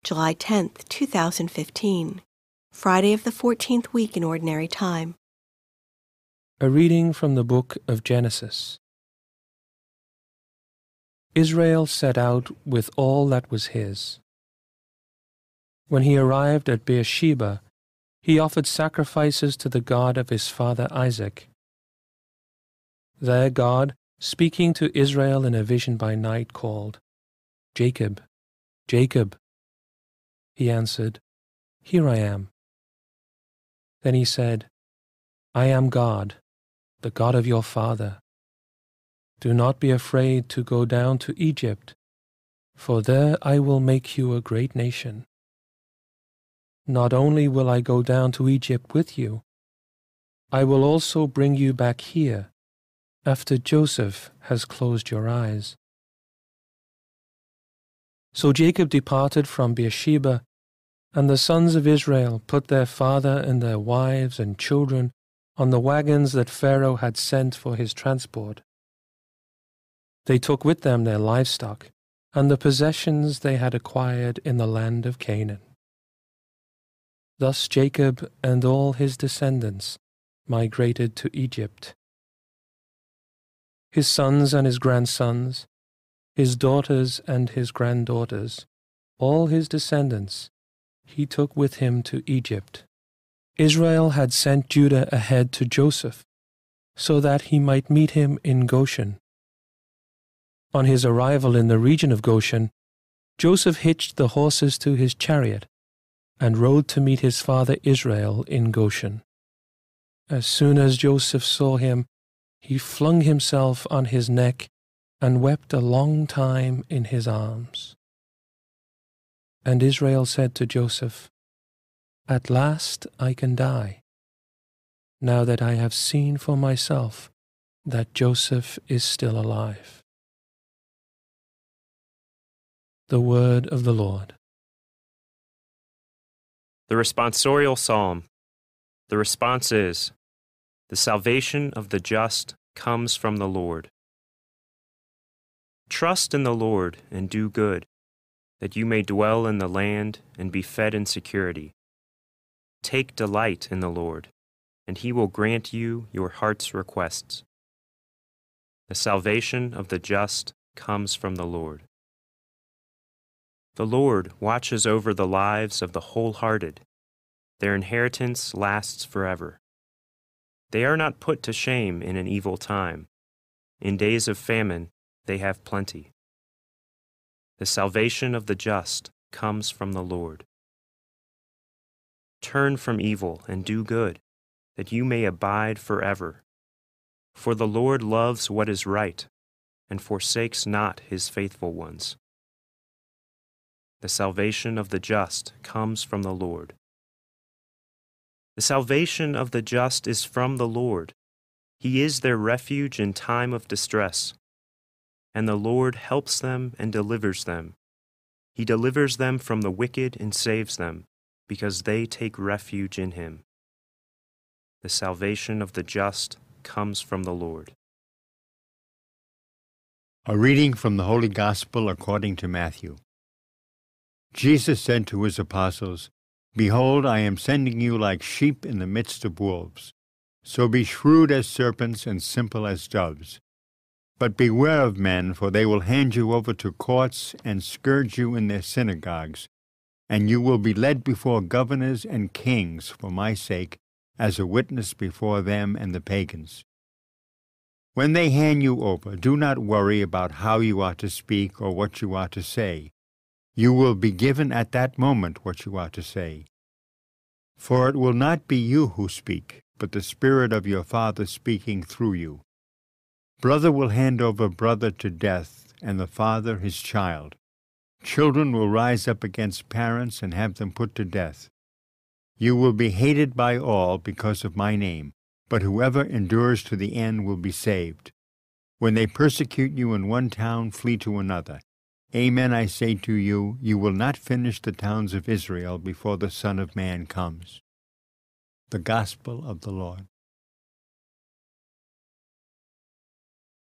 July 10th, 2015, Friday of the 14th week in Ordinary Time. A reading from the book of Genesis. Israel set out with all that was his. When he arrived at Beer-sheba, he offered sacrifices to the God of his father Isaac. There God, speaking to Israel in a vision by night, called, "Jacob, Jacob." He answered, "Here I am." Then he said, "I am God, the God of your father. Do not be afraid to go down to Egypt, for there I will make you a great nation. Not only will I go down to Egypt with you, I will also bring you back here after Joseph has closed your eyes." So Jacob departed from Beer-sheba, and the sons of Israel put their father and their wives and children on the wagons that Pharaoh had sent for his transport. They took with them their livestock and the possessions they had acquired in the land of Canaan. Thus Jacob and all his descendants migrated to Egypt. His sons and his grandsons, his daughters and his granddaughters, all his descendants, he took with him to Egypt. Israel had sent Judah ahead to Joseph, so that he might meet him in Goshen. On his arrival in the region of Goshen, Joseph hitched the horses to his chariot and rode to meet his father Israel in Goshen. As soon as Joseph saw him, he flung himself on his neck and wept a long time in his arms. And Israel said to Joseph, "At last I can die, now that I have seen for myself that Joseph is still alive." The word of the Lord. The responsorial psalm. The response is, "The salvation of the just comes from the Lord." Trust in the Lord and do good, that you may dwell in the land and be fed in security. Take delight in the Lord, and he will grant you your heart's requests. The salvation of the just comes from the Lord. The Lord watches over the lives of the wholehearted. Their inheritance lasts forever. They are not put to shame in an evil time. In days of famine, they have plenty. The salvation of the just comes from the Lord. Turn from evil and do good, that you may abide forever. For the Lord loves what is right, and forsakes not his faithful ones. The salvation of the just comes from the Lord. The salvation of the just is from the Lord. He is their refuge in time of distress. And the Lord helps them and delivers them. He delivers them from the wicked and saves them, because they take refuge in him. The salvation of the just comes from the Lord. A reading from the Holy Gospel according to Matthew. Jesus said to his apostles, "Behold, I am sending you like sheep in the midst of wolves. So be shrewd as serpents and simple as doves. But beware of men, for they will hand you over to courts and scourge you in their synagogues, and you will be led before governors and kings for my sake, as a witness before them and the pagans. When they hand you over, do not worry about how you are to speak or what you are to say. You will be given at that moment what you are to say. For it will not be you who speak, but the Spirit of your Father speaking through you. Brother will hand over brother to death, and the father his child. Children will rise up against parents and have them put to death. You will be hated by all because of my name, but whoever endures to the end will be saved. When they persecute you in one town, flee to another. Amen, I say to you, you will not finish the towns of Israel before the Son of Man comes." The Gospel of the Lord.